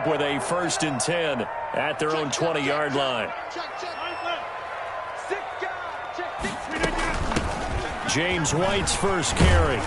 with a 1st and 10 at their own 20-yard line. James White's first carry.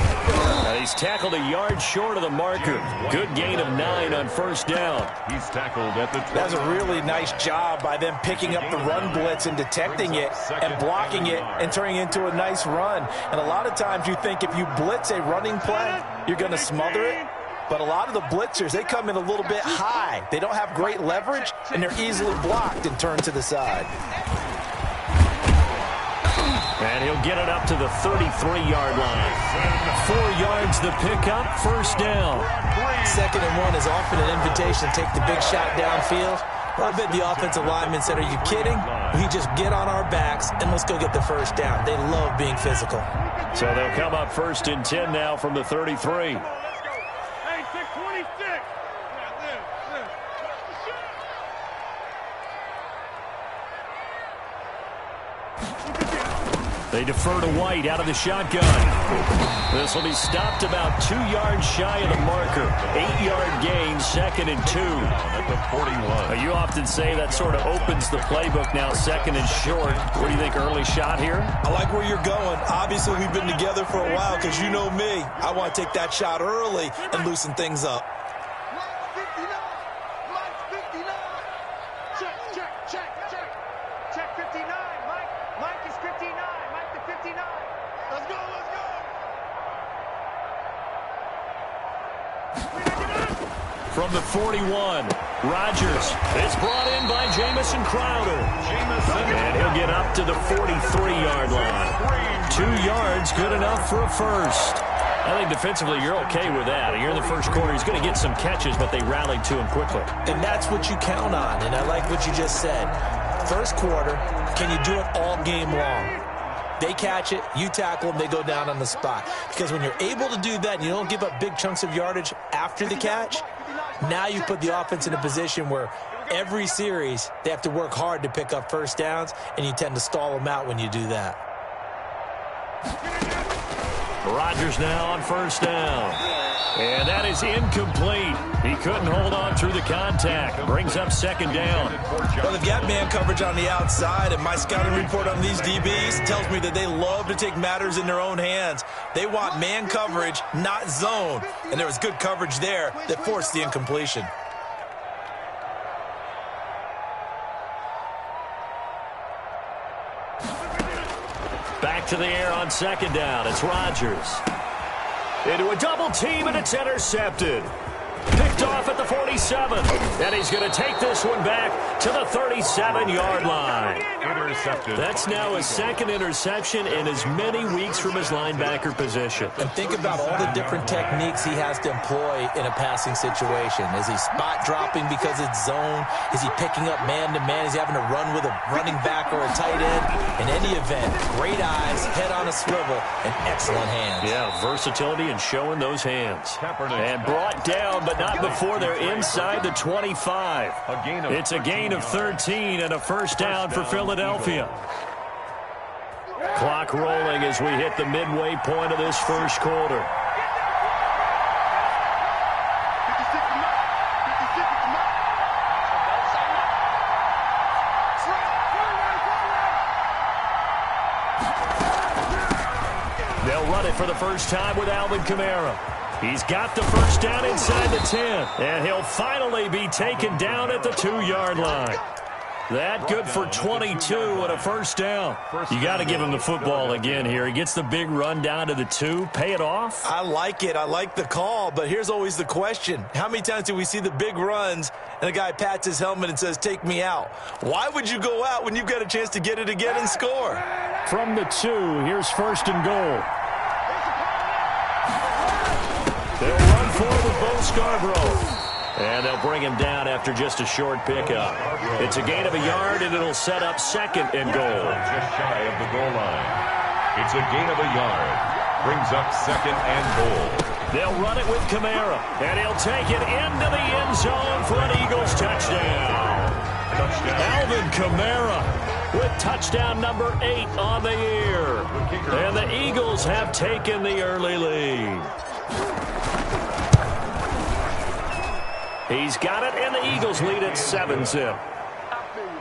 He's tackled a yard short of the marker. Good gain of 9 on 1st down. He's tackled at the 20. That was a really nice job by them picking up the run blitz and detecting it and blocking it and turning it into a nice run. And a lot of times you think if you blitz a running play, you're going to smother it. But a lot of the blitzers, they come in a little bit high. They don't have great leverage, and they're easily blocked and turned to the side. And he'll get it up to the 33-yard line. 4 yards the pickup, 1st down. 2nd and 1 is often an invitation to take the big shot downfield. I bet the offensive lineman said, are you kidding? We just get on our backs and let's go get the 1st down. They love being physical. So they'll come up 1st and 10 now from the 33. They defer to White out of the shotgun. This will be stopped about 2 yards shy of the marker. 8-yard gain, 2nd and 2. At the 41. You often say that sort of opens the playbook now, 2nd and short. What do you think, early shot here? I like where you're going. Obviously, we've been together for a while because you know me. I want to take that shot early and loosen things up. From the 41, Rodgers is brought in by Jamison Crowder. And he'll get up to the 43-yard line. 2 yards, good enough for a 1st. I think defensively you're okay with that. Here in the 1st quarter, he's going to get some catches, but they rallied to him quickly. And that's what you count on, and I like what you just said. 1st quarter, can you do it all game long? They catch it, you tackle them, they go down on the spot. Because when you're able to do that and you don't give up big chunks of yardage after the catch, now you put the offense in a position where every series they have to work hard to pick up 1st downs, and you tend to stall them out when you do that. Rodgers now on 1st down. And that is incomplete. He couldn't hold on through the contact. Brings up 2nd down. Well, they've got man coverage on the outside, and my scouting report on these DBs tells me that they love to take matters in their own hands. They want man coverage, not zone. And there was good coverage there that forced the incompletion. Back to the air on 2nd down. It's Rodgers. Into a double team, and it's intercepted. Picked off at the 47. And he's going to take this one back to the 37-yard line. Intercepted. That's now his 2nd interception in as many weeks from his linebacker position. And think about all the different techniques he has to employ in a passing situation. Is he spot dropping because it's zone? Is he picking up man-to-man? Is he having to run with a running back or a tight end? In any event, great eyes, head on a swivel, and excellent hands. Yeah, versatility and showing those hands. And brought down, but not before they're inside the 25. It's a gain of 13 and a 1st down for Philadelphia. Clock rolling as we hit the midway point of this 1st quarter. They'll run it for the first time with Alvin Kamara. He's got the 1st down inside the 10, and he'll finally be taken down at the 2-yard line. That good for 22 and a 1st down. You got to give him the football again here. He gets the big run down to the 2. Pay it off. I like it. I like the call, but here's always the question. How many times do we see the big runs and a guy pats his helmet and says, take me out? Why would you go out when you've got a chance to get it again and score? From the 2, here's 1st and goal. They'll run forward with Bo Scarborough. And they'll bring him down after just a short pickup. It's a gain of a yard, and it'll set up 2nd and goal. Just shy of the goal line. It's a gain of a yard. Brings up 2nd and goal. They'll run it with Kamara, and he'll take it into the end zone for an Eagles touchdown. Alvin Kamara with touchdown number 8 on the year. And the Eagles have taken the early lead. He's got it, and the Eagles lead at 7-zip.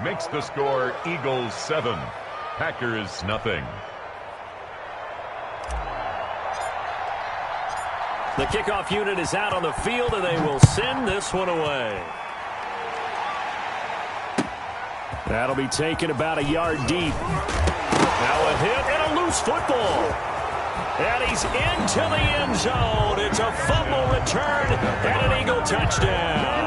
Makes the score Eagles 7, Packers nothing. The kickoff unit is out on the field, and they will send this one away. That'll be taken about a yard deep. Now a hit and a loose football. And he's into the end zone. It's a fumble return and an Eagle touchdown.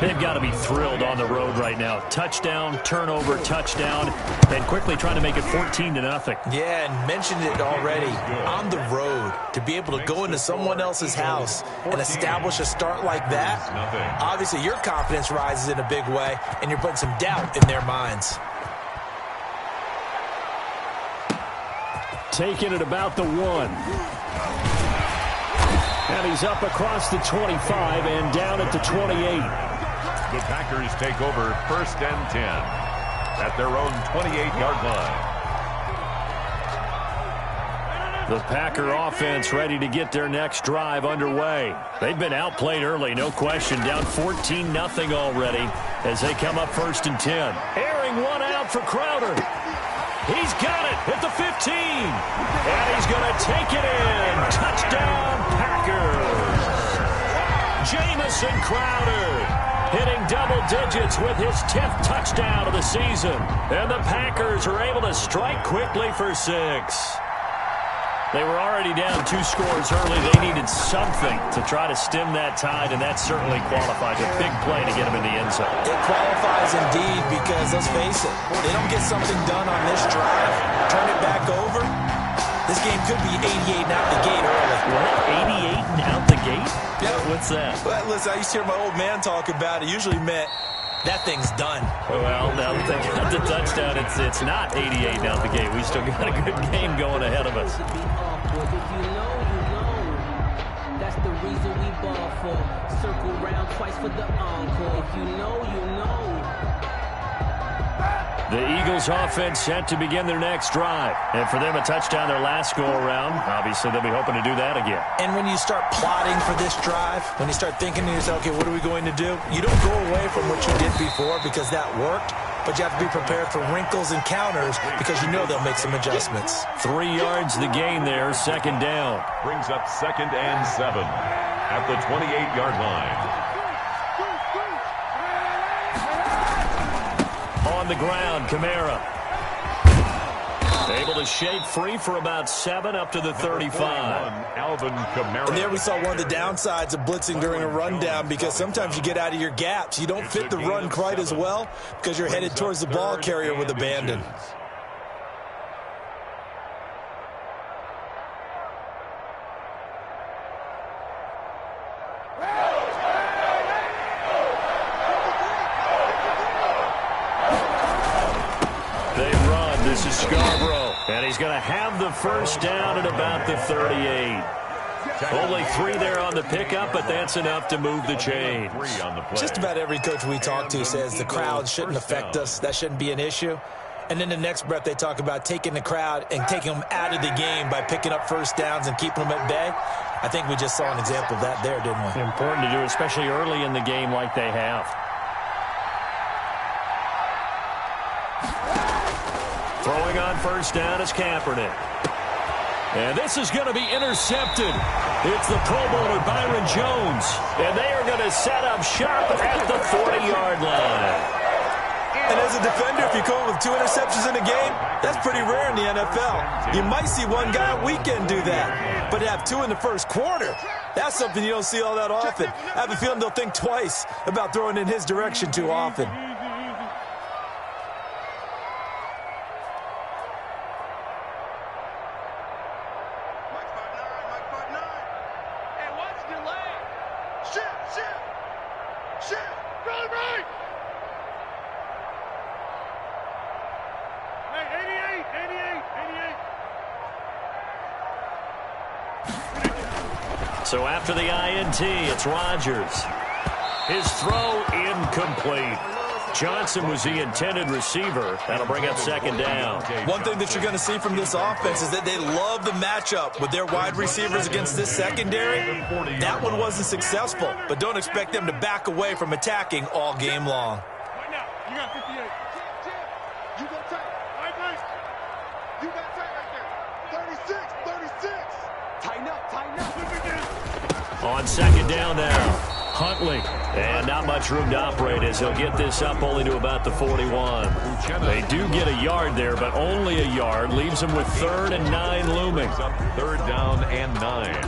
They've got to be thrilled on the road right now. Touchdown, turnover, touchdown, and quickly trying to make it 14-0. Yeah, and mentioned it already. On the road, to be able to go into someone else's house and establish a start like that, obviously your confidence rises in a big way, and you're putting some doubt in their minds. Taking it about the 1. And he's up across the 25 and down at the 28. The Packers take over 1st and 10 at their own 28-yard line. The Packer offense ready to get their next drive underway. They've been outplayed early, no question. Down 14-0 already as they come up 1st and 10. Airing one out for Crowder. He's got it at the 15. And he's going to take it in. Touchdown, Packers. Jamison Crowder hitting double digits with his 10th touchdown of the season. And the Packers are able to strike quickly for 6. They were already down 2 scores early. They needed something to try to stem that tide, and that certainly qualifies. A big play to get them in the end zone. It qualifies indeed because, let's face it, they don't get something done on this drive, turn it back over, this game could be 88 and out the gate early. What? 88 and out the gate? Yeah. What's that? Well, listen, I used to hear my old man talk about it. Usually meant that thing's done. Well, now that they got the touchdown, it's not 88 out the gate. We still got a good game going ahead of us. If you know, you know. That's the reason we ball for. Circle round twice for the encore. If you know, you know. The Eagles offense set to begin their next drive. And for them, a touchdown their last go-around. Obviously, they'll be hoping to do that again. And when you start plotting for this drive, when you start thinking to yourself, okay, what are we going to do? You don't go away from what you did before because that worked, but you have to be prepared for wrinkles and counters because you know they'll make some adjustments. 3 yards the gain there, 2nd down. Brings up 2nd and 7 at the 28-yard line. On the ground, Kamara. Able to shake free for about 7 up to the 35. Alvin Kamara. And there we saw one of the downsides of blitzing during a rundown because sometimes you get out of your gaps. You don't fit the run quite as well because you're headed towards the ball carrier with abandon. This is Scarborough, and he's going to have the 1st down at about the 38. Only 3 there on the pickup, but that's enough to move the chains. Just about every coach we talk to says the crowd shouldn't affect us. That shouldn't be an issue. And then the next breath they talk about taking the crowd and taking them out of the game by picking up 1st downs and keeping them at bay. I think we just saw an example of that there, didn't we? Important to do, especially early in the game like they have. Throwing on 1st down is Kaepernick. And this is going to be intercepted. It's the Pro Bowler Byron Jones. And they are going to set up shop at the 40-yard line. And as a defender, if you come up with 2 interceptions in a game, that's pretty rare in the NFL. You might see one guy a weekend do that. But to have 2 in the 1st quarter, that's something you don't see all that often. I have a feeling they'll think twice about throwing in his direction too often. So after the INT, it's Rodgers. His throw incomplete. Johnson was the intended receiver. That'll bring up second down. One thing that you're going to see from this offense is that they love the matchup with their wide receivers against this secondary. That one wasn't successful, but don't expect them to back away from attacking all game long. Right now, you got 58. You go tight. Right, please. You got tight right there. 36. Tighten up. On second down now, Huntley. And not much room to operate as he'll get this up only to about the 41. They do get a yard there, but only a yard. Leaves them with 3rd and 9 looming. Third down and 9.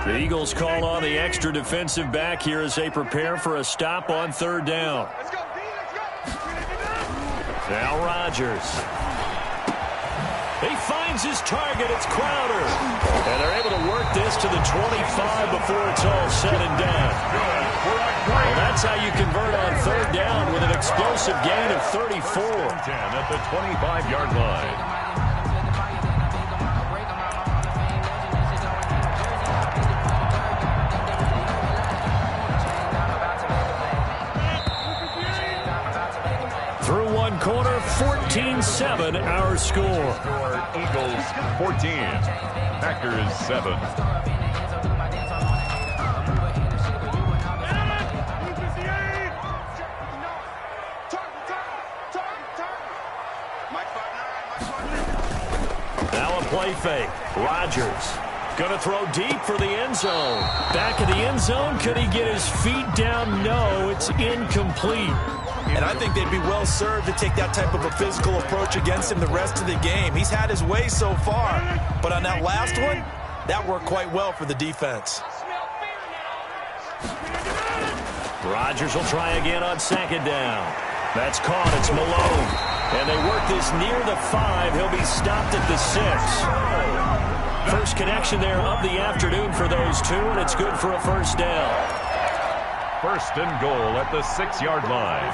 The Eagles call on the extra defensive back here as they prepare for a stop on 3rd down. Now Rodgers. He finds his target. It's Crowder. And they're able to work this to the 25 before it's all said and done. Well, that's how you convert on 3rd down with an explosive gain of 34. 10 at the 25-yard line. Through one quarter, 14-7 our score. Eagles 14, Packers 7. Now a play fake. Rodgers going to throw deep for the end zone. Back in the end zone. Could he get his feet down? No, it's incomplete. And I think they'd be well served to take that type of a physical approach against him the rest of the game. He's had his way so far, but on that last one, that worked quite well for the defense. Rodgers will try again on second down. That's caught. It's Malone. And they work this near the 5. He'll be stopped at the 6. First connection there of the afternoon for those two, and it's good for a first down. First and goal at the 6-yard line.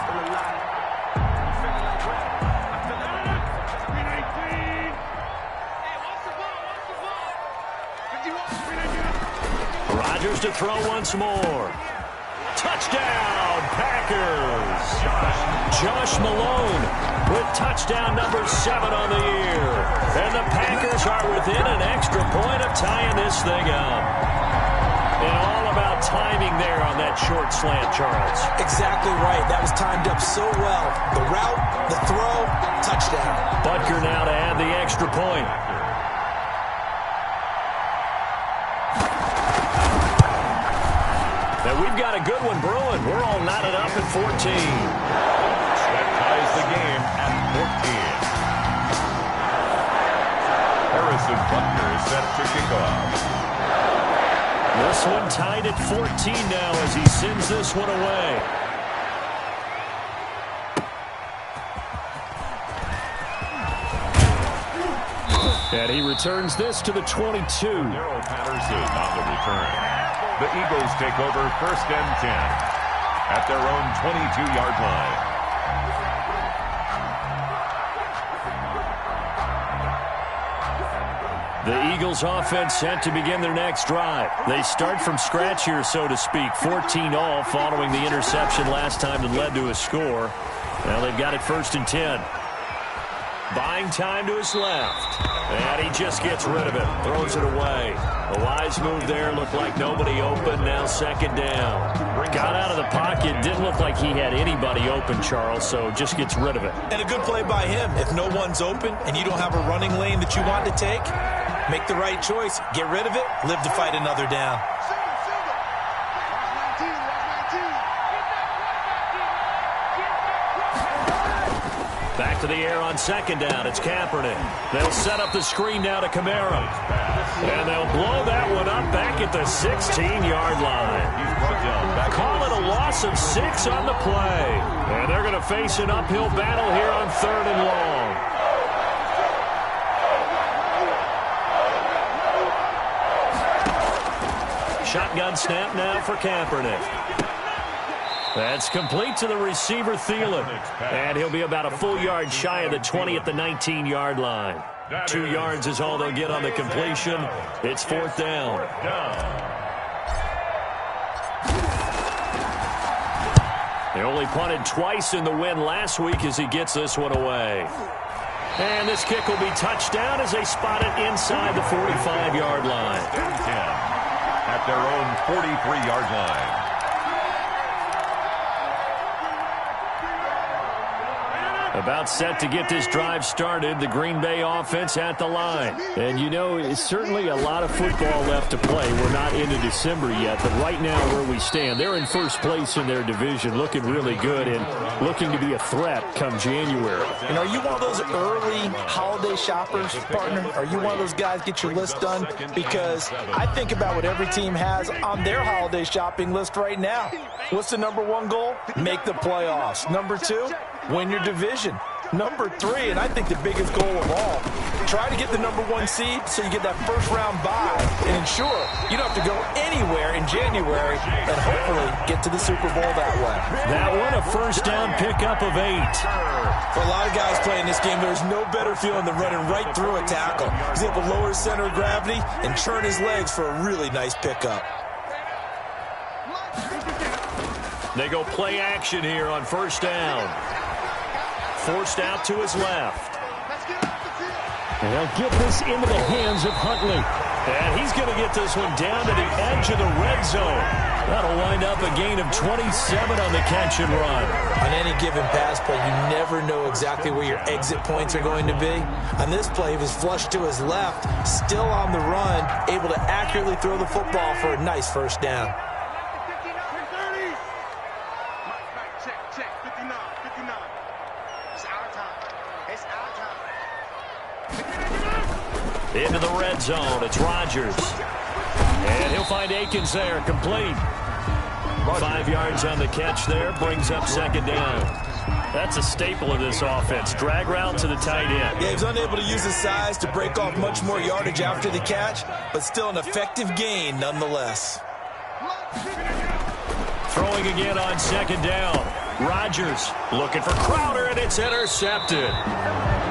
Rodgers to throw once more. Touchdown, Packers. Josh Malone with touchdown number 7 on the year. And the Packers are within an extra point of tying this thing up. And all about timing there on that short slant, Charles. Exactly right. That was timed up so well. The route, the throw, touchdown. Butker now to add the extra point. Now we've got a good one brewing. We're all knotted up at 14. That ties the game at 14. Harrison Butker is set to kick off. This one tied at 14 now as he sends this one away. And he returns this to the 22. Darrell Patterson on the return. The Eagles take over 1st and 10 at their own 22-yard line. The Eagles offense set to begin their next drive. They start from scratch here, so to speak. 14 all following the interception last time that led to a score. Now they've got it 1st and 10. Buying time to his left. And he just gets rid of it. Throws it away. A wise move there. Looked like nobody open. Now 2nd down. Got out of the pocket. Didn't look like he had anybody open, Charles, so just gets rid of it. And a good play by him. If no one's open and you don't have a running lane that you want to take, make the right choice. Get rid of it. Live to fight another down. Back to the air on 2nd down. It's Kaepernick. They'll set up the screen now to Kamara. And they'll blow that one up back at the 16-yard line. Call it a loss of 6 on the play. And they're going to face an uphill battle here on 3rd and long. Shotgun snap now for Kaepernick. That's complete to the receiver, Thielen. And he'll be about a full yard shy of the 20 at the 19-yard line. 2 yards is all they'll get on the completion. It's 4th down. They only punted twice in the win last week as he gets this one away. And this kick will be touchdown as they spot it inside the 45-yard line. 10 at their own 43-yard line. About set to get this drive started, the Green Bay offense at the line. And, you know, it's certainly a lot of football left to play. We're not into December yet, but right now where we stand, they're in first place in their division, looking really good and looking to be a threat come January. And are you one of those early holiday shoppers, partner? Are you one of those guys get your list done? Because I think about what every team has on their holiday shopping list right now. What's the #1 goal? Make the playoffs. #2, win your division. #3, and I think the biggest goal of all, try to get the #1 seed so you get that first-round bye and ensure you don't have to go anywhere in January and hopefully get to the Super Bowl that way. That one, a first down pickup of 8. For a lot of guys playing this game, there's no better feeling than running right through a tackle. He's able to lower his center of gravity and turn his legs for a really nice pickup. They go play action here on first down. Forced out to his left. And they'll get this into the hands of Huntley. And he's going to get this one down to the edge of the red zone. That'll wind up a gain of 27 on the catch and run. On any given pass play, you never know exactly where your exit points are going to be. On this play, he was flushed to his left, still on the run, able to accurately throw the football for a nice first down. Into the red zone, it's Rodgers. And he'll find Akins there, complete. 5 yards on the catch there, brings up 2nd down. That's a staple of this offense, drag route to the tight end. Yeah, he was unable to use his size to break off much more yardage after the catch, but still an effective gain nonetheless. Throwing again on 2nd down. Rodgers looking for Crowder, and it's intercepted.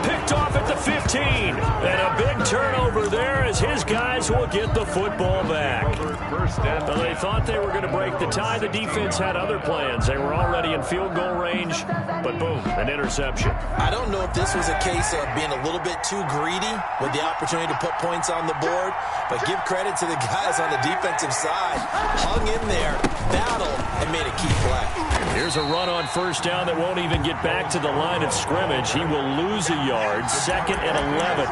Picked off at the 15. And a big turnover there as his guys will get the football back. Well, they thought they were going to break the tie. The defense had other plans. They were already in field goal range, but boom, an interception. I don't know if this was a case of being a little bit too greedy with the opportunity to put points on the board, but give credit to the guys on the defensive side. Hung in there, battled, and made a key play. Here's a run on first down that won't even get back to the line of scrimmage. He will lose a yard, 2nd and 11.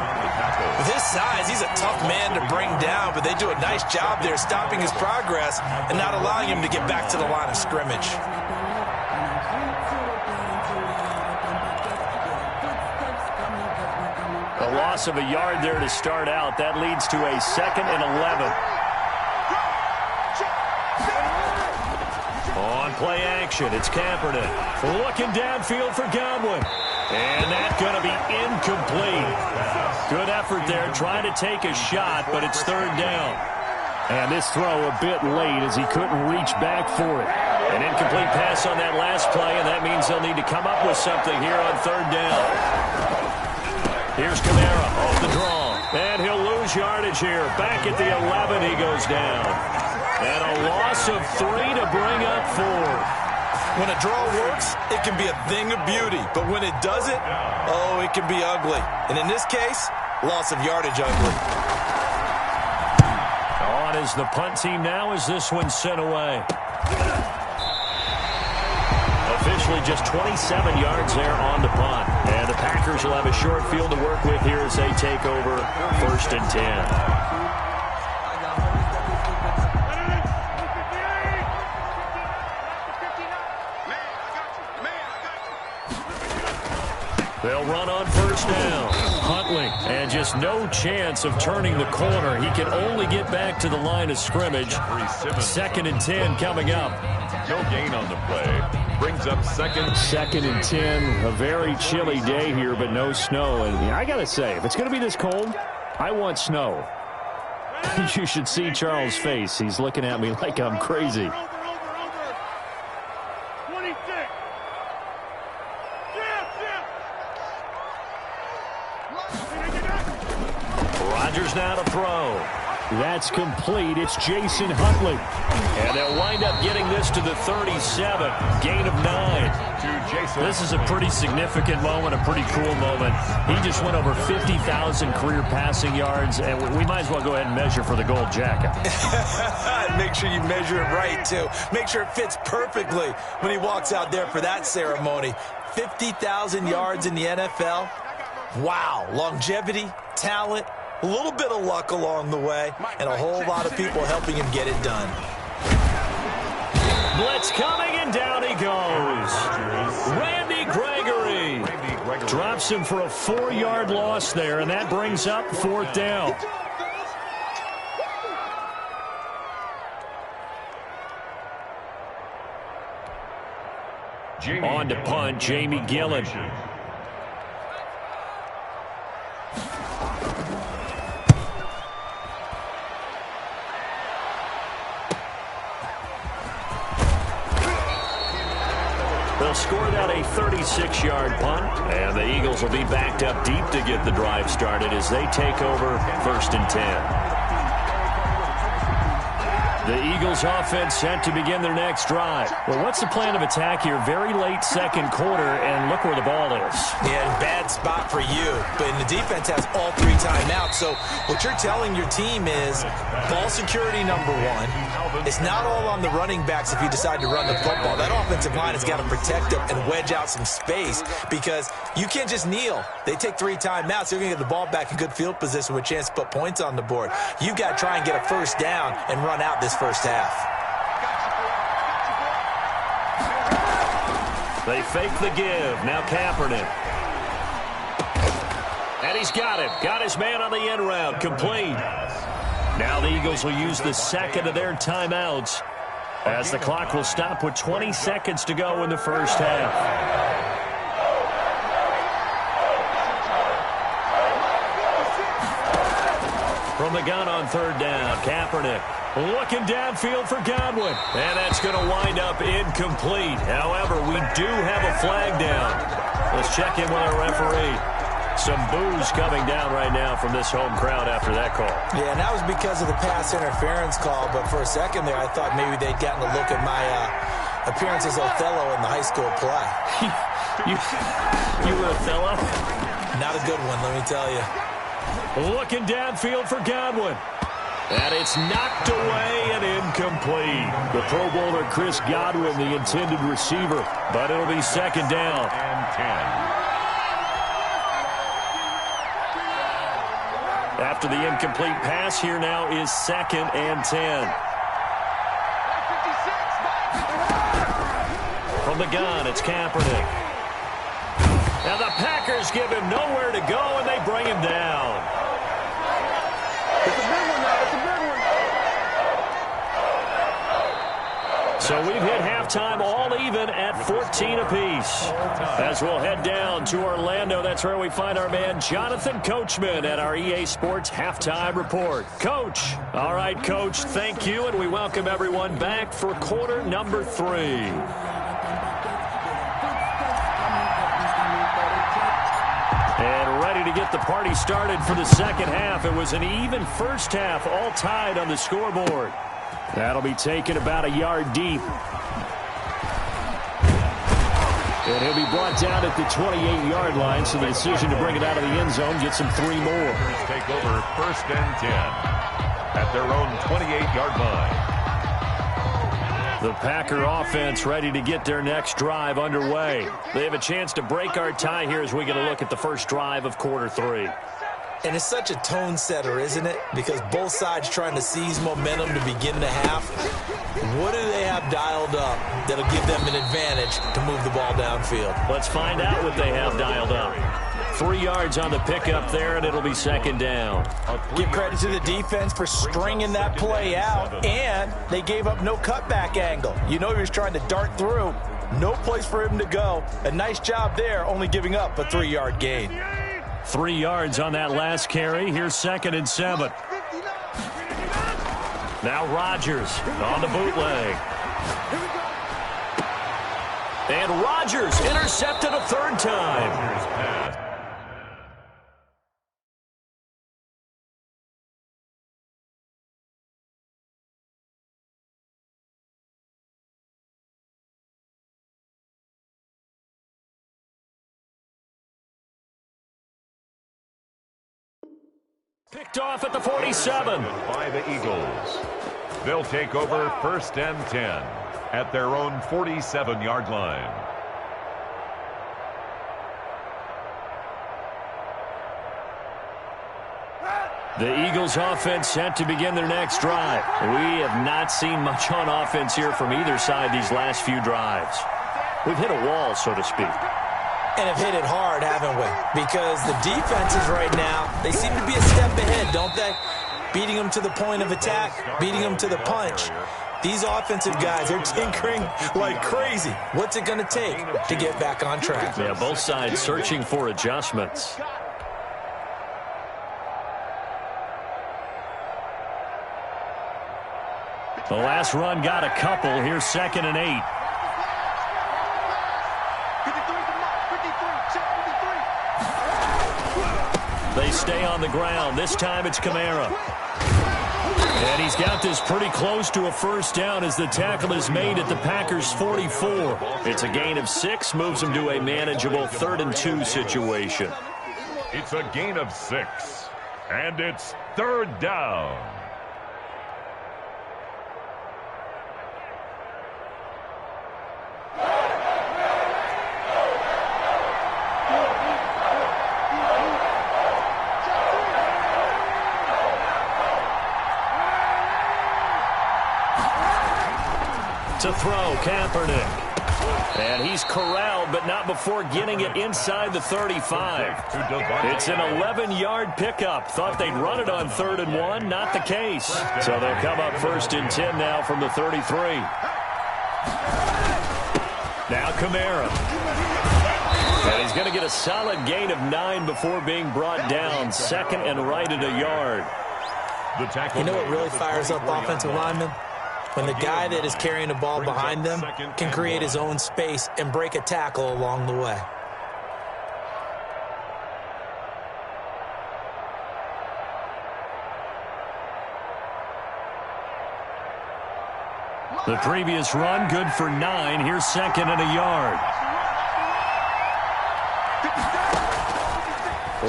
With his size, he's a tough man to bring down, but they do a nice job there stopping his progress and not allowing him to get back to the line of scrimmage. A loss of a yard there to start out. That leads to a 2nd and 11. On play action, it's Kaepernick. Looking downfield for Godwin. And that's going to be incomplete. Good effort there, trying to take a shot, but it's 3rd down. And this throw a bit late as he couldn't reach back for it. An incomplete pass on that last play, and that means they'll need to come up with something here on 3rd down. Here's Kamara off the draw. And he'll lose yardage here. Back at the 11, he goes down. And a loss of 3 to bring up 4. When a draw works, it can be a thing of beauty. But when it doesn't, oh, it can be ugly. And in this case, loss of yardage ugly. On is the punt team now as this one's sent away. Officially just 27 yards there on the punt. And the Packers will have a short field to work with here as they take over 1st and 10. They'll run on first down. Huntley, and just no chance of turning the corner. He can only get back to the line of scrimmage. 2nd and 10 coming up. No gain on the play. Brings up 2nd and 10. A very chilly day here, but no snow. And I got to say, if it's going to be this cold, I want snow. You should see Charles' face. He's looking at me like I'm crazy. Rodgers now to throw. That's complete. It's Jason Huntley. And they'll wind up getting this to the 37. Gain of 9. To Jason. This is a pretty significant moment, a pretty cool moment. He just went over 50,000 career passing yards, and we might as well go ahead and measure for the gold jacket. Make sure you measure it right, too. Make sure it fits perfectly when he walks out there for that ceremony. 50,000 yards in the NFL. Wow. Longevity, talent, a little bit of luck along the way, and a whole lot of people helping him get it done. Blitz coming, and down he goes. Randy Gregory drops him for a 4-yard loss there, and that brings up 4th down. On to punt, Jamie Gillen. They'll score that a 36-yard punt, and the Eagles will be backed up deep to get the drive started as they take over 1st and 10. The Eagles offense set to begin their next drive. Well, what's the plan of attack here? Very late 2nd quarter, and look where the ball is. Yeah, bad spot for you. But the defense has all 3 timeouts. So what you're telling your team is ball security number 1. It's not all on the running backs if you decide to run the football. That offensive line has got to protect them and wedge out some space because you can't just kneel. They take 3 timeouts. They're going to get the ball back in good field position with a chance to put points on the board. You've got to try and get a 1st down and run out this first half. They fake the give. Now Kaepernick. And he's got it. Got his man on the end route. Complete. Now the Eagles will use the 2nd of their timeouts as the clock will stop with 20 seconds to go in the first half. From the gun on 3rd down, Kaepernick looking downfield for Godwin. And that's going to wind up incomplete. However, we do have a flag down. Let's check in with our referee. Some boos coming down right now from this home crowd after that call. Yeah, and that was because of the pass interference call. But for a second there, I thought maybe they'd gotten a look at my appearance as Othello in the high school play. You were Othello? Not a good one, let me tell you. Looking downfield for Godwin. And it's knocked away and incomplete. The Pro Bowler Chris Godwin, the intended receiver. But it'll be 2nd down. And 10. After the incomplete pass, here now is 2nd and 10. From the gun, it's Kaepernick. Now the Packers give him nowhere to go, and they bring him down. It's a big one now. It's a big one. So we've hit halftime all even at 14 apiece. As we'll head down to Orlando, that's where we find our man Jonathan Coachman at our EA Sports Halftime Report. Coach. All right, Coach, thank you, and we welcome everyone back for quarter number 3. And ready to get the party started for the 2nd half. It was an even first half, all tied on the scoreboard. That'll be taken about a yard deep. And he'll be brought down at the 28-yard line, so the decision to bring it out of the end zone gets him 3 more. Take over 1st and 10 at their own 28-yard line. The Packer offense ready to get their next drive underway. They have a chance to break our tie here as we get a look at the first drive of quarter 3. And it's such a tone setter, isn't it? Because both sides trying to seize momentum to begin the half. What do they have dialed up that'll give them an advantage to move the ball downfield? Let's find out what they have dialed up. 3 yards on the pickup there, and it'll be 2nd down. Give credit to the defense for stringing that play out, and they gave up no cutback angle. You know he was trying to dart through. No place for him to go. A nice job there, only giving up a 3-yard gain. 3 yards on that last carry. Here's 2nd and 7. Now Rodgers on the bootleg. And Rodgers intercepted a 3rd time. Picked off at the 47. By the Eagles. They'll take over 1st and 10 at their own 47-yard line. The Eagles offense set to begin their next drive. We have not seen much on offense here from either side these last few drives. We've hit a wall, so to speak. And have hit it hard, haven't we? Because the defenses right now, they seem to be a step ahead, don't they? Beating them to the point of attack, beating them to the punch. These offensive guys, they're tinkering like crazy. What's it going to take to get back on track? Yeah, both sides searching for adjustments. The last run got a couple. Here's 2nd and 8. They stay on the ground. This time it's Kamara. And he's got this pretty close to a first down as the tackle is made at the Packers' 44. It's a gain of 6, moves them to a manageable 3rd and 2 situation. It's a gain of 6, and it's 3rd down. To throw, Kaepernick. And he's corralled, but not before getting it inside the 35. It's an 11-yard pickup. Thought they'd run it on 3rd and 1. Not the case. So they'll come up 1st and 10 now from the 33. Now Kamara. And he's going to get a solid gain of 9 before being brought down. 2nd and right at a yard. You know what really fires up offensive linemen? When the guy that is carrying the ball behind them can create his own space and break a tackle along the way. The previous run, good for 9. Here's 2nd and a yard.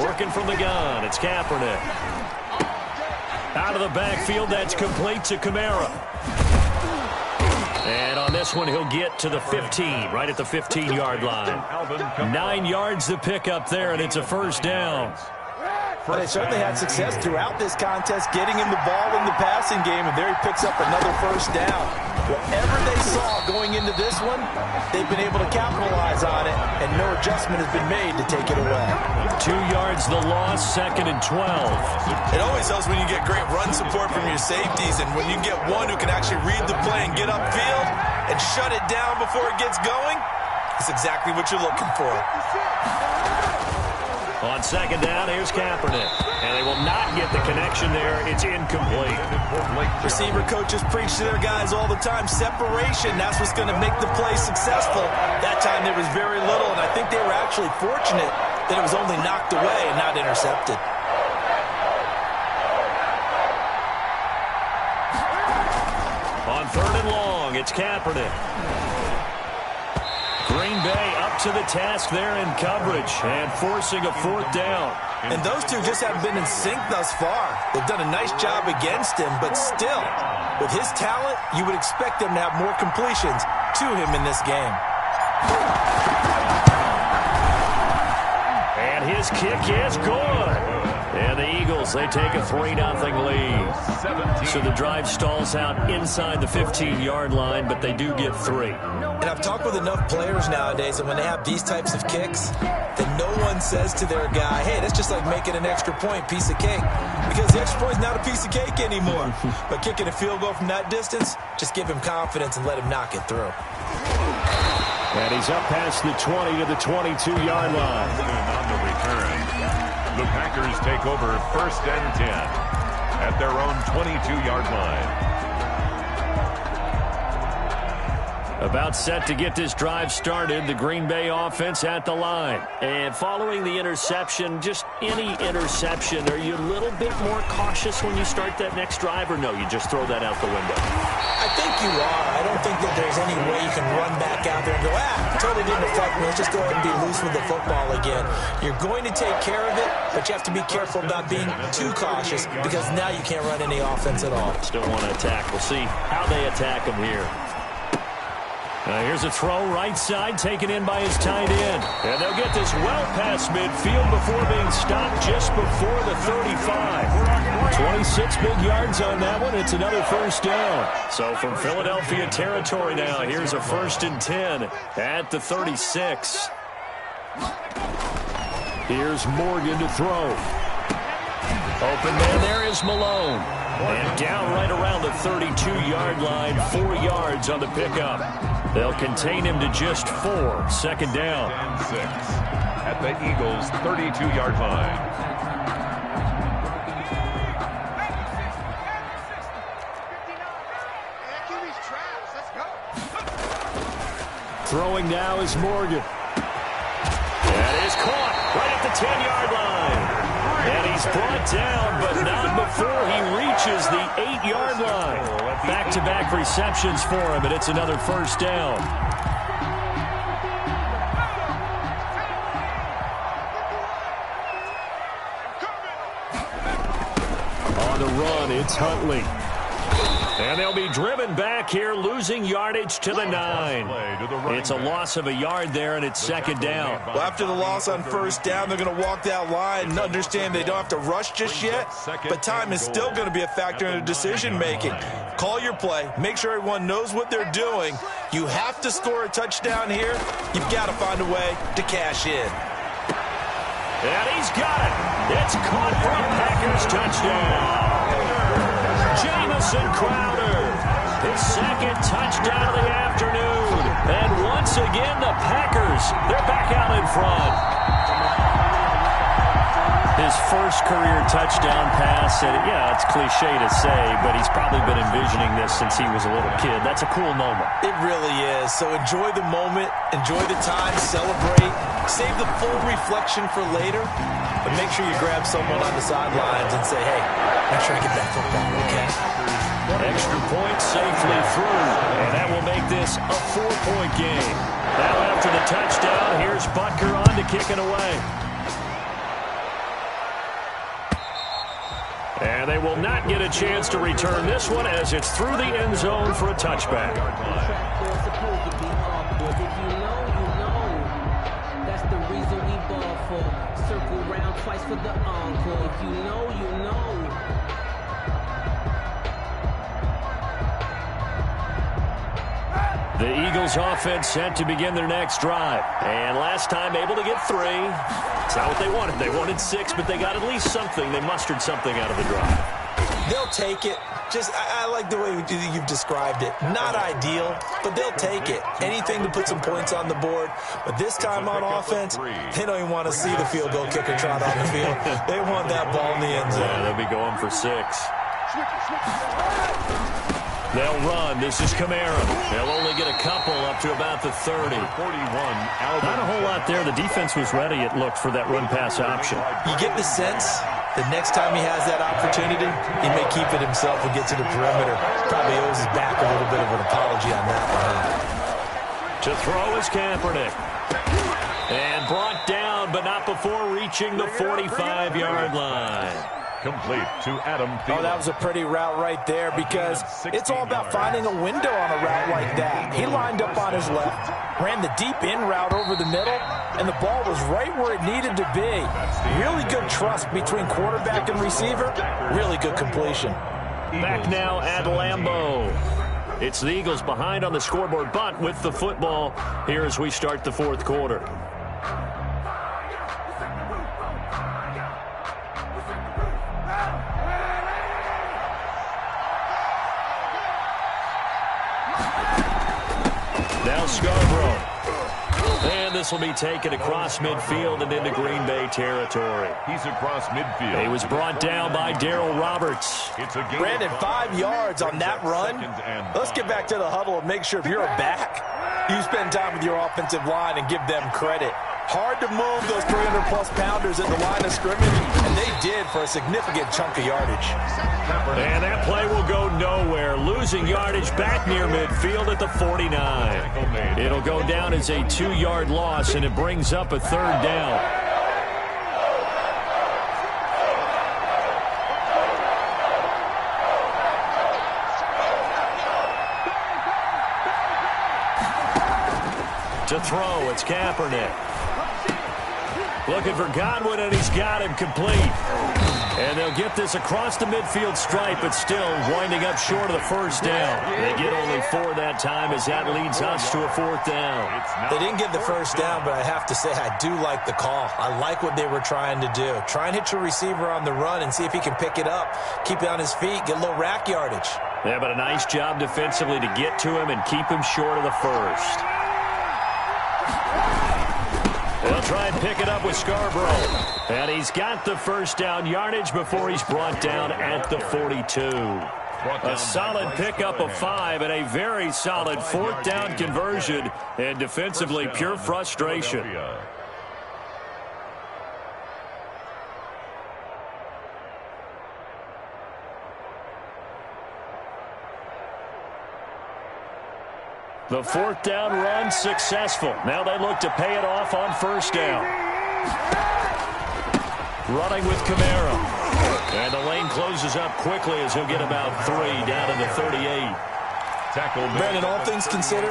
Working from the gun, it's Kaepernick. Out of the backfield, that's complete to Kamara. And on this one, he'll get to the 15, right at the 15-yard line. 9 yards to pick up there, and it's a first down. Well, they certainly had success throughout this contest, getting him the ball in the passing game, and there he picks up another first down. Whatever they saw going into this one, they've been able to capitalize on it, and no adjustment has been made to take it away. 2 yards the loss, 2nd and 12. It always helps when you get great run support from your safeties, and when you get one who can actually read the play and get upfield and shut it down before it gets going, it's exactly what you're looking for. On 2nd down, here's Kaepernick. And they will not get the connection there. It's incomplete. Receiver coaches preach to their guys all the time. Separation, that's what's going to make the play successful. That time there was very little, and I think they were actually fortunate that it was only knocked away and not intercepted. On 3rd and long, it's Kaepernick. Green Bay up to the task there in coverage and forcing a 4th down. And those two just haven't been in sync thus far. They've done a nice job against him, but still, with his talent, you would expect them to have more completions to him in this game. And his kick is good. And the Eagles, they take a 3-0 lead. So the drive stalls out inside the 15-yard line, but they do get 3. And I've talked with enough players nowadays that when they have these types of kicks, that no one says to their guy, hey, that's just like making an extra point, piece of cake. Because the extra point is not a piece of cake anymore. But kicking a field goal from that distance, just give him confidence and let him knock it through. And he's up past the 20 to the 22-yard line. On the return, the Packers take over 1st and 10 at their own 22-yard line. About set to get this drive started, the Green Bay offense at the line. And following the interception, just any interception, are you a little bit more cautious when you start that next drive, or no, you just throw that out the window? I think you are. I don't think that there's any way you can run back out there and go, totally didn't affect me. Let's just go ahead and be loose with the football again. You're going to take care of it, but you have to be careful about being too cautious because now you can't run any offense at all. Still want to attack. We'll see how they attack him here. Here's a throw right side taken in by his tight end. And they'll get this well past midfield before being stopped just before the 35. 26 big yards on that one. It's another first down. So from Philadelphia territory now, here's a 1st and 10 at the 36. Here's Morgan to throw. Open man there is Malone. And down right around the 32-yard line, 4 yards on the pickup. They'll contain him to just 4. 2nd down. 6 at the Eagles' 32-yard line. Throwing now is Morgan. That is caught right at the 10-yard line. And he's brought down, but not before he reaches the 8-yard line. Back-to-back receptions for him, and it's another first down. On the run, it's Huntley. And they'll be driven back here, losing yardage to the 9. It's a loss of a yard there, and it's 2nd down. Well, after the loss on 1st down, they're going to walk that line and understand they don't have to rush just yet, but time is still going to be a factor in their decision-making. Call your play. Make sure everyone knows what they're doing. You have to score a touchdown here. You've got to find a way to cash in. And he's got it. It's caught for a Packers touchdown. Jamison Crowder, his 2nd touchdown of the afternoon. And once again, the Packers, they're back out in front. His first career touchdown pass, and yeah, it's cliche to say, but he's probably been envisioning this since he was a little kid. That's a cool moment. It really is. So enjoy the moment, enjoy the time, celebrate, save the full reflection for later, but make sure you grab someone on the sidelines and say, hey, make sure I get that football, okay? Extra point safely through, and that will make this a 4-point game. Now after the touchdown, here's Butker on to kick it away. And they will not get a chance to return this one as it's through the end zone for a touchback. That's the reason we ball for. Circle round twice for the encore. If you know, you know. The Eagles offense set to begin their next drive. And last time able to get 3. It's not what they wanted. They wanted 6, but they got at least something. They mustered something out of the drive. They'll take it. I like the way you've described it. Not ideal, but they'll take it. Anything to put some points on the board. But this time on offense, they don't even want to see the field goal kicker trot on the field. They want that ball in the end zone. Yeah, they'll be going for 6. They'll run. This is Kamara. They'll only get a couple up to about the 30. 41. Not a whole lot there. The defense was ready, it looked, for that run-pass option. You get the sense that next time he has that opportunity, he may keep it himself and get to the perimeter. Probably owes his back a little bit of an apology on that one. To throw is Kaepernick. And brought down, but not before reaching the 45-yard line. Complete to Adam Thielen. Oh, that was a pretty route right there because it's all about finding a window on a route like that. He lined up on his left, ran the deep in route over the middle, and the ball was right where it needed to be. Really good trust between quarterback and receiver. Really good completion. Back now at Lambeau. It's the Eagles behind on the scoreboard, but with the football here as we start the 4th quarter. Now Scarborough. And this will be taken across midfield and into Green Bay territory. He's across midfield. He was brought down by Darryl Roberts. It's a gain. Brandon, 5 yards on that run. Let's get back to the huddle and make sure if you're a back, You spend time with your offensive line and give them credit. Hard to move those 300-plus pounders at the line of scrimmage, and they did for a significant chunk of yardage. And that play will go nowhere, losing yardage back near midfield at the 49. It'll go down as a 2-yard loss, and it brings up a 3rd down. To throw, it's Kaepernick. Looking for Godwin, and he's got him complete. And they'll get this across the midfield stripe, but still winding up short of the 1st down. They get only 4 that time, as that leads us to a 4th down. They didn't get the 1st down, but I have to say I do like the call. I like what they were trying to do. Try and hit your receiver on the run and see if he can pick it up. Keep it on his feet, get a little rack yardage. Yeah, but a nice job defensively to get to him and keep him short of the 1st. They'll try and pick it up with Scarborough. And he's got the 1st down yardage before he's brought down at the 42. A solid pickup of 5 and a very solid 4th down conversion. And defensively, pure frustration. The 4th down run successful. Now they look to pay it off on 1st down. Running with Kamara. And the lane closes up quickly as he'll get about 3 down to the 38. Brandon, all things considered,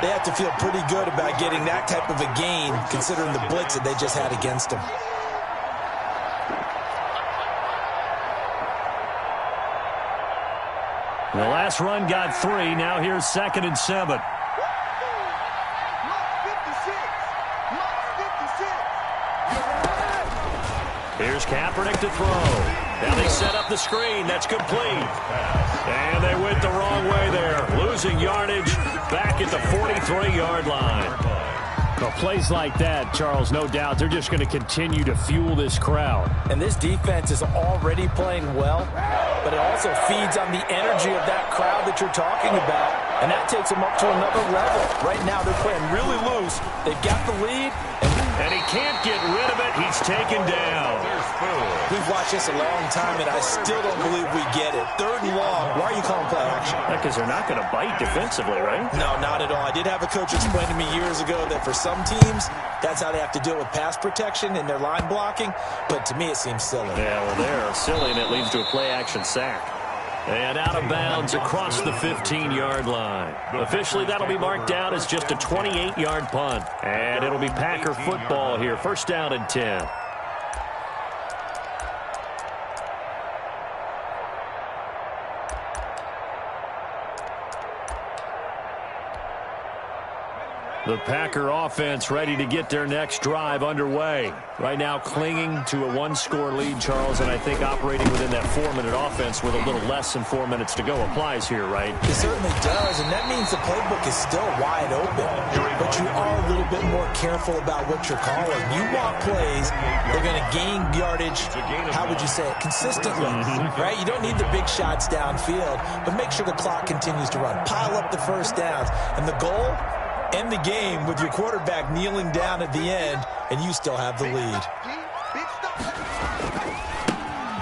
they have to feel pretty good about getting that type of a gain, considering the blitz that they just had against them. The last run got 3. Now here's 2nd and 7. Here's Kaepernick to throw. Now they set up the screen. That's complete. And they went the wrong way there. Losing yardage back at the 43-yard line. Well, plays like that, Charles, no doubt, they're just going to continue to fuel this crowd. And this defense is already playing well, but it also feeds on the energy of that crowd that you're talking about, and that takes them up to another level. Right now, they're playing really loose. They've got the lead. And he can't get rid of it. He's taken down. We've watched this a long time, and I still don't believe we get it. 3rd and long. Why are you calling play action? Because they're not going to bite defensively, right? No, not at all. I did have a coach explain to me years ago that for some teams, that's how they have to deal with pass protection and their line blocking. But to me, it seems silly. Yeah, well, they're silly, and it leads to a play-action sack. And out of bounds across the 15-yard line. Officially, that'll be marked down as just a 28-yard punt. And it'll be Packer football here. 1st down and 10. The Packer offense ready to get their next drive underway. Right now clinging to a 1-score lead, Charles, and I think operating within that 4-minute offense with a little less than 4 minutes to go applies here, right? It certainly does, and that means the playbook is still wide open. But you are a little bit more careful about what you're calling. You want plays, they're going to gain yardage, how would you say it, consistently, right? You don't need the big shots downfield, but make sure the clock continues to run. Pile up the 1st downs, and the goal? End the game with your quarterback kneeling down at the end, and you still have the lead.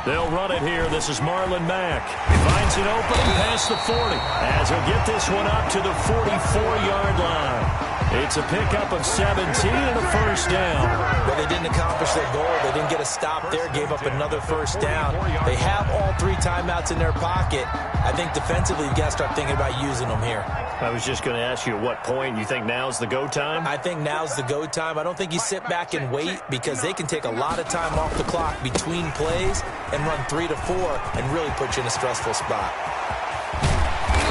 They'll run it here. This is Marlon Mack. Finds an opening past the 40 as he'll get this one up to the 44-yard line. It's a pickup of 17 and a 1st down. But they didn't accomplish their goal. They didn't get a stop there, gave up another 1st down. They have all 3 timeouts in their pocket. I think defensively you've got to start thinking about using them here. I was just going to ask you at what point you think now's the go time? I think now's the go time. I don't think you sit back and wait because they can take a lot of time off the clock between plays and run 3 to 4 and really put you in a stressful spot.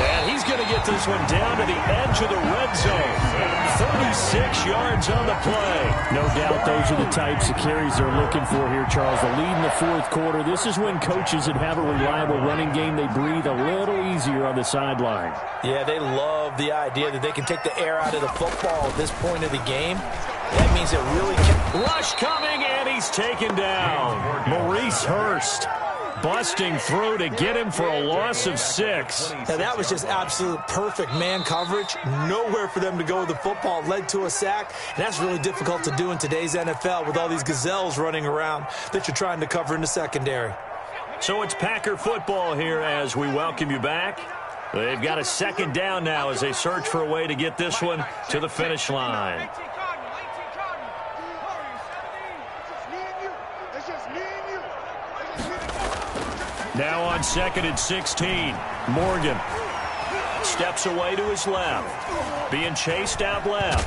And he's going to get this one down to the edge of the red zone. 36 yards on the play. No doubt those are the types of carries they're looking for here, Charles. The lead in the 4th quarter. This is when coaches that have a reliable running game, they breathe a little easier on the sideline. Yeah, they love the idea that they can take the air out of the football at this point of the game. That means it really can. Rush coming, and he's taken down. Maurice Hurst. busting through to get him for a loss of 6. Now, that was just absolute perfect man coverage. Nowhere for them to go with the football. Led to a sack, and that's really difficult to do in today's NFL with all these gazelles running around that you're trying to cover in the secondary. So it's Packer football here as we welcome you back. They've got a second down now as they search for a way to get this one to the finish line. Now on 2nd and 16, Morgan steps away to his left, being chased out left.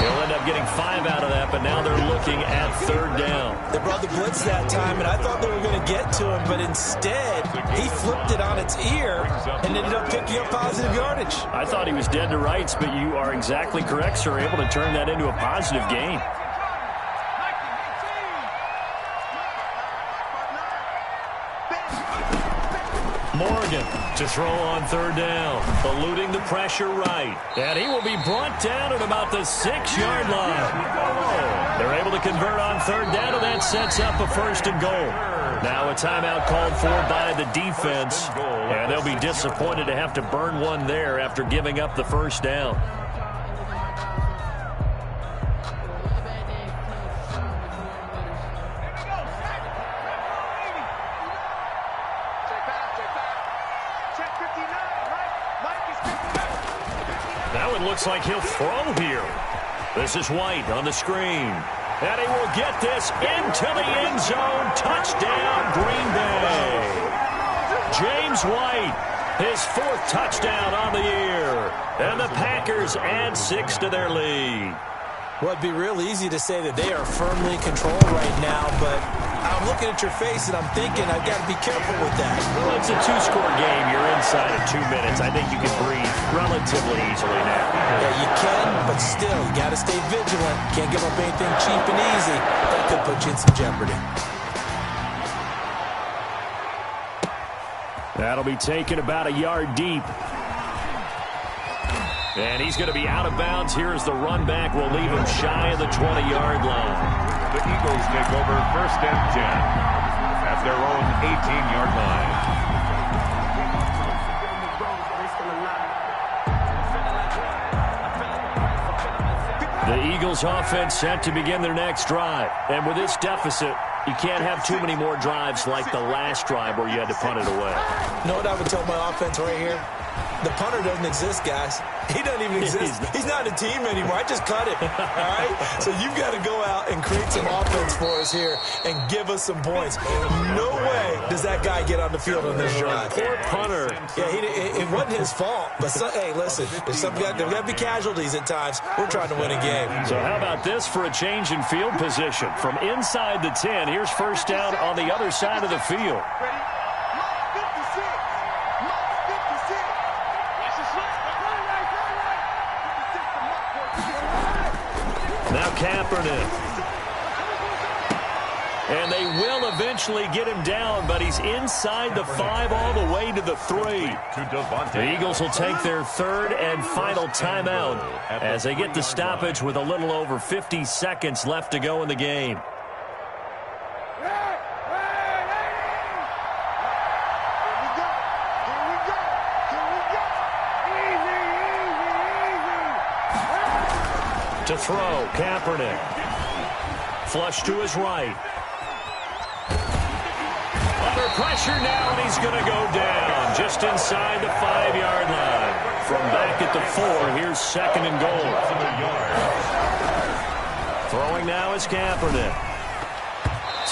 He'll end up getting 5 out of that, but now they're looking at 3rd down. They brought the blitz that time, and I thought they were going to get to him, but instead, he flipped it on its ear and ended up picking up positive yardage. I thought he was dead to rights, but you are exactly correct, sir, able to turn that into a positive gain. Morgan to throw on 3rd down, eluding the pressure right. And he will be brought down at about the 6-yard line. They're able to convert on 3rd down, and that sets up a 1st and goal. Now a timeout called for by the defense, and they'll be disappointed to have to burn one there after giving up the 1st down. Looks like he'll throw here. This is White on the screen. And he will get this into the end zone. Touchdown, Green Bay. James White, his 4th touchdown on the year. And the Packers add 6 to their lead. Well, it'd be real easy to say that they are firmly in control right now, but I'm looking at your face and I'm thinking I've got to be careful with that. Well, it's a 2-score game. You're inside of 2 minutes. I think you can breathe relatively easily now. Yeah, you can, but still, you got to stay vigilant. Can't give up anything cheap and easy. That could put you in some jeopardy. That'll be taken about a yard deep. And he's going to be out of bounds. Here as the run back will leave him shy of the 20-yard line. The Eagles take over 1st and 10 at their own 18-yard line. The Eagles offense set to begin their next drive. And with this deficit, you can't have too many more drives like the last drive where you had to punt it away. You know what I would tell my offense right here? The punter doesn't exist, guys. He doesn't even exist. He's not a team anymore. I just cut him. All right? So you've got to go out and create some offense for us here and give us some points. No way does that guy get on the field on this drive. Poor punter. Yeah, it wasn't his fault. But, hey, listen, there's got to be casualties at times. We're trying to win a game. So how about this for a change in field position? From inside the 10, here's 1st down on the other side of the field. Now Kaepernick. And they will eventually get him down, but he's inside the 5 all the way to the 3. The Eagles will take their 3rd and final timeout as they get the stoppage with a little over 50 seconds left to go in the game. To throw, Kaepernick. Flush to his right. Under pressure now, and he's going to go down just inside the 5-yard line. From back at the 4, here's 2nd and goal. Throwing now is Kaepernick.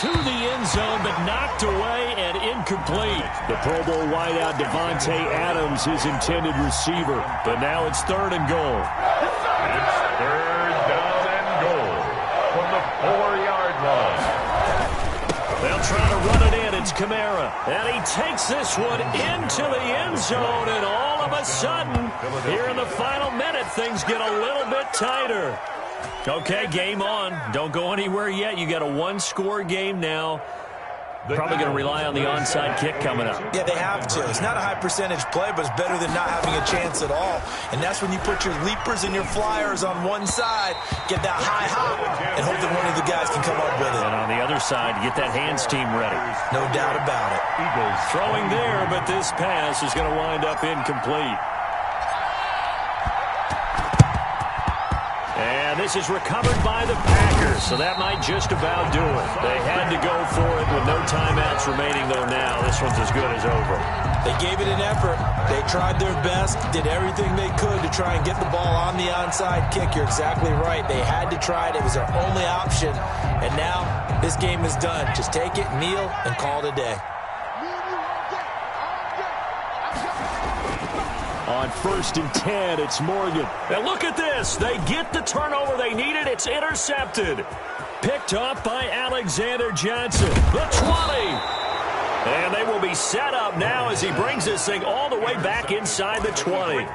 To the end zone, but knocked away and incomplete. The Pro Bowl wideout Devontae Adams, his intended receiver. But now it's 3rd and goal. It's 3rd down and goal from the 4-yard line. They'll try to run it in. It's Kamara. And he takes this one into the end zone. And all of a sudden, here in the final minute, things get a little bit tighter. Okay, game on. Don't go anywhere yet. You got a 1-score game now. Probably going to rely on the onside kick coming up. Yeah, they have to. It's not a high percentage play, but it's better than not having a chance at all. And that's when you put your leapers and your flyers on one side, get that high hop, and hope that one of the guys can come up with it. And on the other side, get that hands team ready. No doubt about it. Eagles Throwing there, but this pass is going to wind up incomplete. And this is recovered by the Packers, so that might just about do it. They had to go for it with no timeouts remaining, though now this one's as good as over. They gave it an effort. They tried their best, did everything they could to try and get the ball on the onside kick. You're exactly right. They had to try it. It was their only option. And now this game is done. Just take it, kneel, and call it a day. On 1st and 10, it's Morgan. And look at this. They get the turnover they needed. It's intercepted. Picked off by Alexander Johnson. The 20. And they will be set up now as he brings this thing all the way back inside the 20.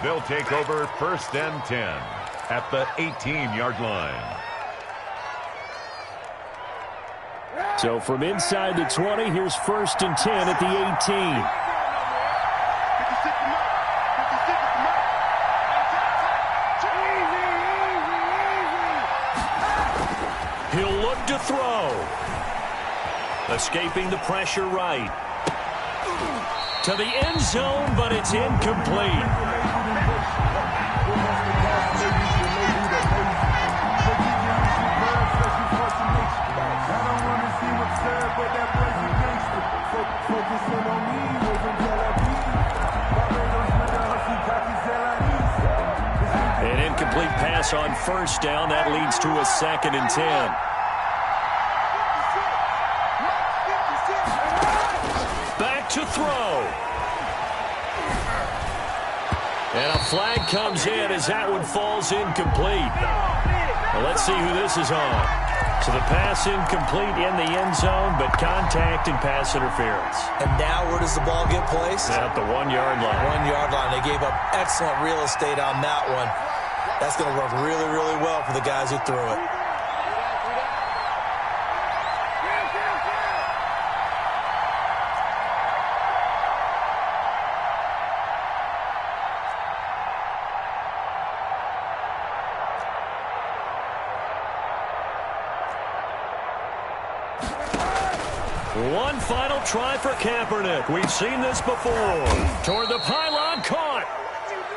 They'll take over 1st and 10 at the 18-yard line. So from inside the 20, here's 1st and 10 at the 18. He'll look to throw. Escaping the pressure right. To the end zone, but it's incomplete. An incomplete pass on 1st down. That leads to a 2nd and 10. To throw. And a flag comes in as that one falls incomplete. Well, let's see who this is on. So the pass incomplete in the end zone, but contact and pass interference. And now where does the ball get placed? At the 1-yard line. 1-yard line. They gave up excellent real estate on that one. That's going to work really, really well for the guys who threw it. One final try for Kaepernick. We've seen this before. Toward the pylon, caught.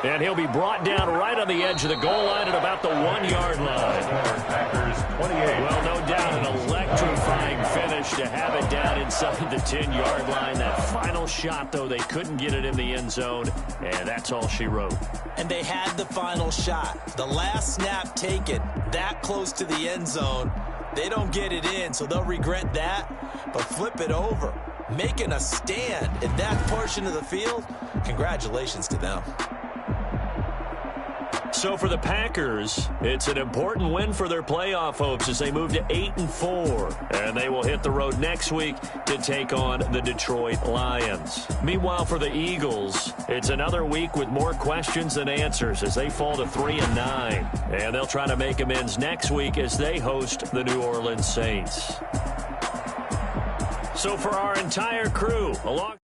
And he'll be brought down right on the edge of the goal line at about the 1-yard line. Packers 28. Well, no doubt an electrifying finish to have it down inside the 10-yard line. That final shot, though, they couldn't get it in the end zone, and that's all she wrote. And they had the final shot. The last snap taken that close to the end zone. They don't get it in, so they'll regret that. But flip it over, making a stand in that portion of the field, congratulations to them. So for the Packers, it's an important win for their playoff hopes as they move to 8-4. And they will hit the road next week to take on the Detroit Lions. Meanwhile, for the Eagles, it's another week with more questions than answers as they fall to 3-9. And they'll try to make amends next week as they host the New Orleans Saints. So for our entire crew, along